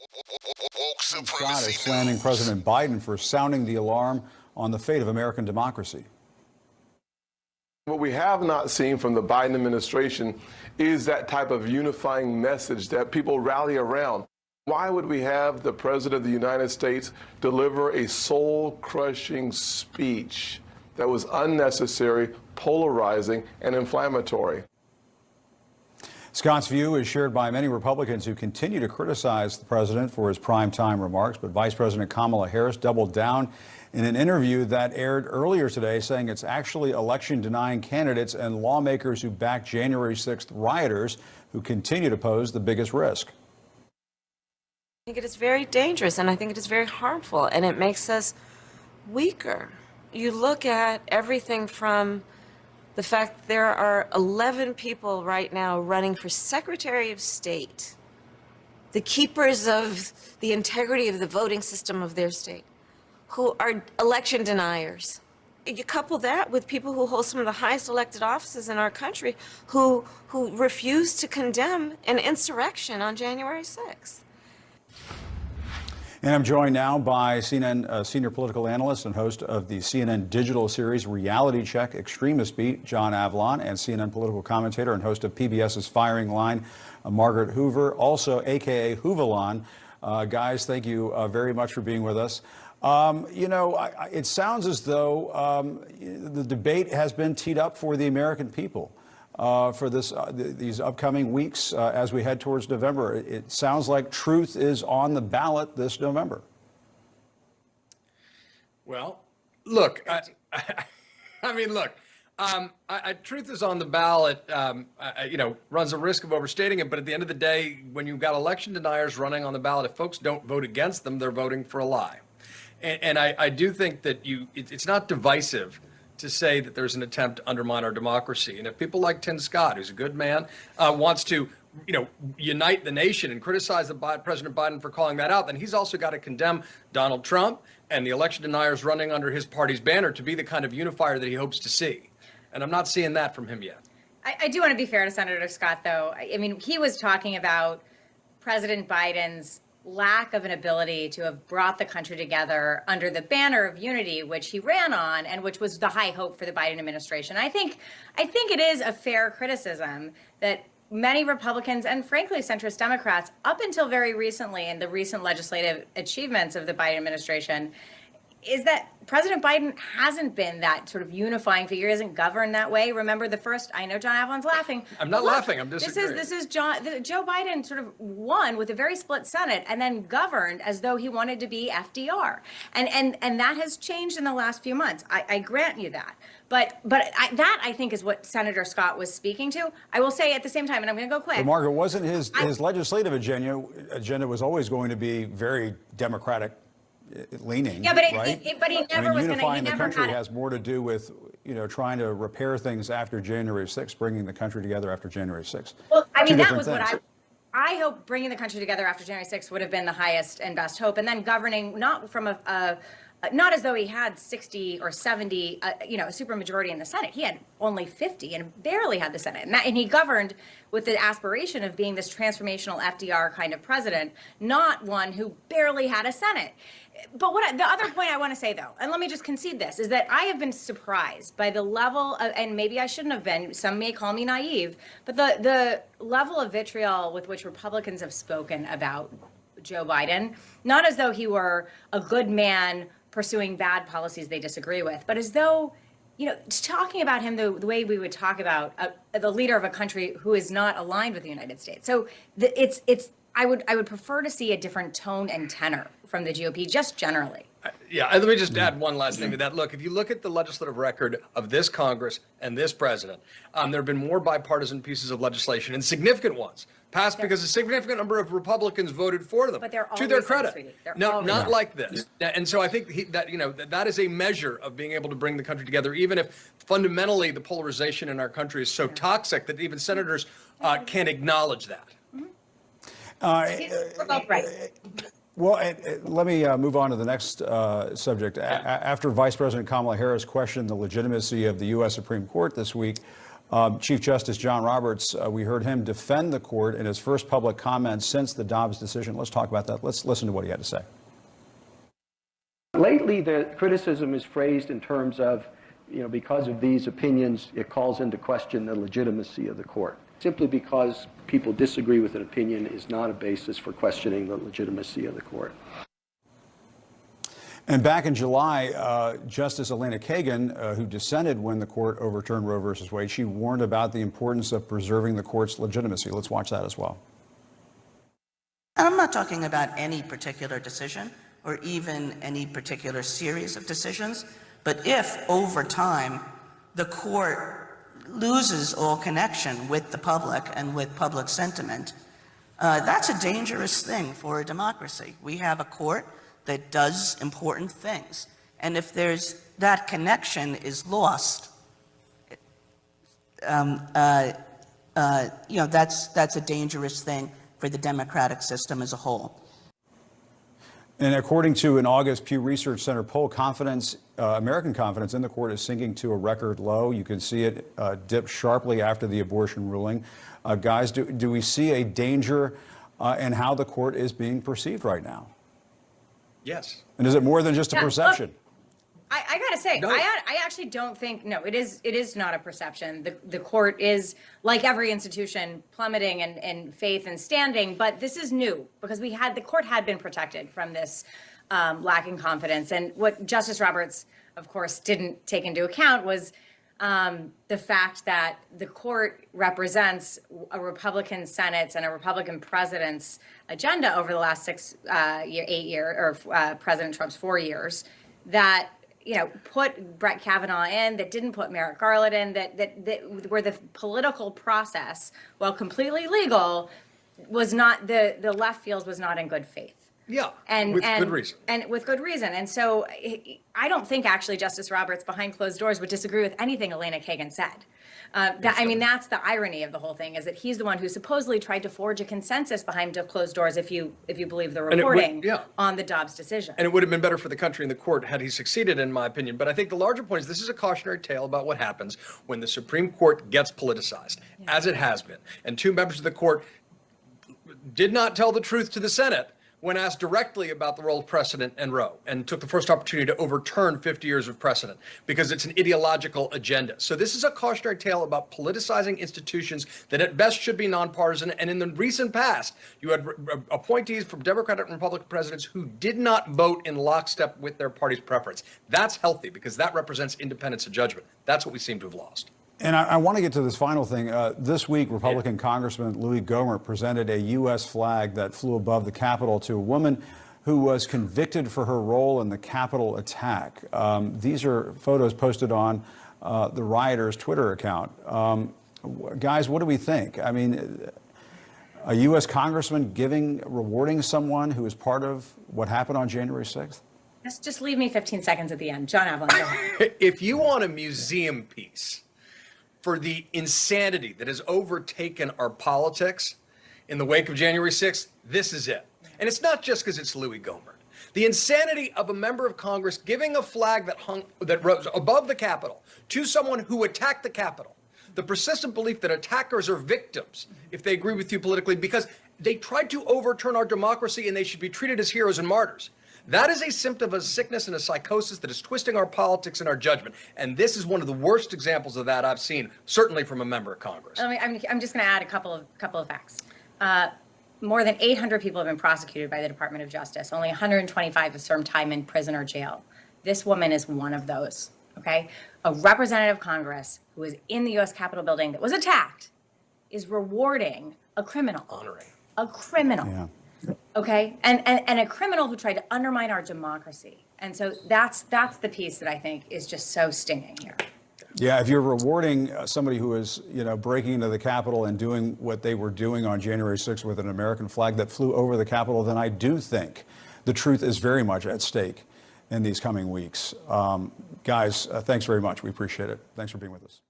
Woke Scott is supremacy slamming news. President Biden for sounding the alarm on the fate of American democracy. What we have not seen from the Biden administration is that type of unifying message that people rally around. Why would we have the President of the United States deliver a soul-crushing speech that was unnecessary, polarizing, and inflammatory? Scott's view is shared by many Republicans who continue to criticize the president for his primetime remarks, but Vice President Kamala Harris doubled down in an interview that aired earlier today, saying it's actually election-denying candidates and lawmakers who back January 6th rioters who continue to pose the biggest risk. I think it is very dangerous, and I think it is very harmful, and it makes us weaker. You look at everything from the fact there are 11 people right now running for Secretary of State, the keepers of the integrity of the voting system of their state, who are election deniers. You couple that with people who hold some of the highest elected offices in our country who refuse to condemn an insurrection on January 6th. And I'm joined now by CNN senior political analyst and host of the CNN digital series Reality Check Extremist Beat, John Avlon, and CNN political commentator and host of PBS's Firing Line, Margaret Hoover, also AKA Hoovalon. Guys, thank you very much for being with us. It sounds as though the debate has been teed up for the American people for these upcoming weeks as we head towards November. It sounds like truth is on the ballot this November. Well, look, truth is on the ballot, runs a risk of overstating it. But at the end of the day, when you've got election deniers running on the ballot, if folks don't vote against them, they're voting for a lie. And I do think that it's not divisive to say that there's an attempt to undermine our democracy. And if people like Tim Scott, who's a good man, wants to, unite the nation and criticize President Biden for calling that out, then he's also got to condemn Donald Trump and the election deniers running under his party's banner to be the kind of unifier that he hopes to see. And I'm not seeing that from him yet. I do want to be fair to Senator Scott, though. I mean, he was talking about President Biden's lack of an ability to have brought the country together under the banner of unity, which he ran on and which was the high hope for the Biden administration. I think it is a fair criticism that many Republicans and frankly centrist Democrats, up until very recently in the recent legislative achievements of the Biden administration, is that President Biden hasn't been that sort of unifying figure, isn't governed that way. Remember the first, I know John Avlon's laughing. I'm not laughing, I'm disagreeing. This is Joe Biden sort of won with a very split Senate and then governed as though he wanted to be FDR. And that has changed in the last few months. I grant you that. But that, I think, is what Senator Scott was speaking to. I will say at the same time, and I'm going to go quick. But Margaret, wasn't his legislative agenda was always going to be very Democratic leaning? Yeah, but right? But he never was going to. Unifying the country has more to do with trying to repair things after January 6th, bringing the country together after January 6th. Well, I mean, that was what I hope bringing the country together after January 6th would have been the highest and best hope, and then governing not from not as though he had 60 or 70, a supermajority in the Senate. He had only 50 and barely had the Senate. And he governed with the aspiration of being this transformational FDR kind of president, not one who barely had a Senate. But the other point I want to say, though, and let me just concede this, is that I have been surprised by the level of, and maybe I shouldn't have been, some may call me naive, but the level of vitriol with which Republicans have spoken about Joe Biden, not as though he were a good man pursuing bad policies they disagree with, but as though, talking about him the way we would talk about the leader of a country who is not aligned with the United States. So I would prefer to see a different tone and tenor from the GOP, just generally. Let me just add one last thing to that. Look, if you look at the legislative record of this Congress and this president, there have been more bipartisan pieces of legislation and significant ones passed because a significant number of Republicans voted for them. But they're to their always credit. No, not like this. And so I think that is a measure of being able to bring the country together, even if fundamentally the polarization in our country is so toxic that even senators can't acknowledge that. We're both right. Well, let me move on to the next subject. After Vice President Kamala Harris questioned the legitimacy of the U.S. Supreme Court this week, Chief Justice John Roberts, we heard him defend the court in his first public comments since the Dobbs decision. Let's talk about that. Let's listen to what he had to say. Lately, the criticism is phrased in terms of, because of these opinions, it calls into question the legitimacy of the court. Simply because people disagree with an opinion is not a basis for questioning the legitimacy of the court. And back in July, Justice Elena Kagan, who dissented when the court overturned Roe versus Wade, she warned about the importance of preserving the court's legitimacy. Let's watch that as well. And I'm not talking about any particular decision or even any particular series of decisions, but if over time the court loses all connection with the public and with public sentiment, that's a dangerous thing for a democracy. We have a court that does important things, and if that connection is lost, that's a dangerous thing for the democratic system as a whole. And according to an August Pew Research Center poll, American confidence in the court is sinking to a record low. You can see it dip sharply after the abortion ruling. Guys, do we see a danger in how the court is being perceived right now? Yes. And is it more than just a perception? Look, I gotta say, No. I actually don't think, no, it is not a perception. The court is, like every institution, plummeting in faith and standing, but this is new because the court had been protected from this lacking confidence. And what Justice Roberts, of course, didn't take into account was the fact that the court represents a Republican Senate and a Republican president's agenda over the last 8 years, or President Trump's 4 years, that put Brett Kavanaugh in, that didn't put Merrick Garland in, that where the political process, while completely legal, was not, the left feels was not in good faith. Yeah, with good reason. And with good reason. And so I don't think actually Justice Roberts behind closed doors would disagree with anything Elena Kagan said. That's the irony of the whole thing, is that he's the one who supposedly tried to forge a consensus behind closed doors, if you believe the reporting, on the Dobbs decision. And it would have been better for the country and the court had he succeeded, in my opinion. But I think the larger point is this is a cautionary tale about what happens when the Supreme Court gets politicized, as it has been. And two members of the court did not tell the truth to the Senate when asked directly about the role of precedent and Roe, and took the first opportunity to overturn 50 years of precedent because it's an ideological agenda. So this is a cautionary tale about politicizing institutions that at best should be nonpartisan. And in the recent past, you had appointees from Democratic and Republican presidents who did not vote in lockstep with their party's preference. That's healthy because that represents independence of judgment. That's what we seem to have lost. And I want to get to this final thing. This week, Republican Congressman Louis Gohmert presented a U.S. flag that flew above the Capitol to a woman who was convicted for her role in the Capitol attack. These are photos posted on the rioters' Twitter account. Guys, what do we think? I mean, a U.S. congressman rewarding someone who was part of what happened on January 6th? Just leave me 15 seconds at the end. John Avalon, go ahead. If you want a museum piece for the insanity that has overtaken our politics in the wake of January 6th, this is it. And it's not just because it's Louis Gohmert. The insanity of a member of Congress giving a flag that rose above the Capitol to someone who attacked the Capitol. The persistent belief that attackers are victims if they agree with you politically because they tried to overturn our democracy and they should be treated as heroes and martyrs. That is a symptom of a sickness and a psychosis that is twisting our politics and our judgment. And this is one of the worst examples of that I've seen, certainly from a member of Congress. I'm just going to add a couple of facts. More than 800 people have been prosecuted by the Department of Justice. Only 125 have served time in prison or jail. This woman is one of those, okay? A representative of Congress who was in the U.S. Capitol building that was attacked is rewarding a criminal. Honoring. A criminal. Yeah. Okay, and a criminal who tried to undermine our democracy. And so that's the piece that I think is just so stinging here. Yeah, if you're rewarding somebody who is, breaking into the Capitol and doing what they were doing on January 6th with an American flag that flew over the Capitol, then I do think the truth is very much at stake in these coming weeks. Guys, thanks very much. We appreciate it. Thanks for being with us.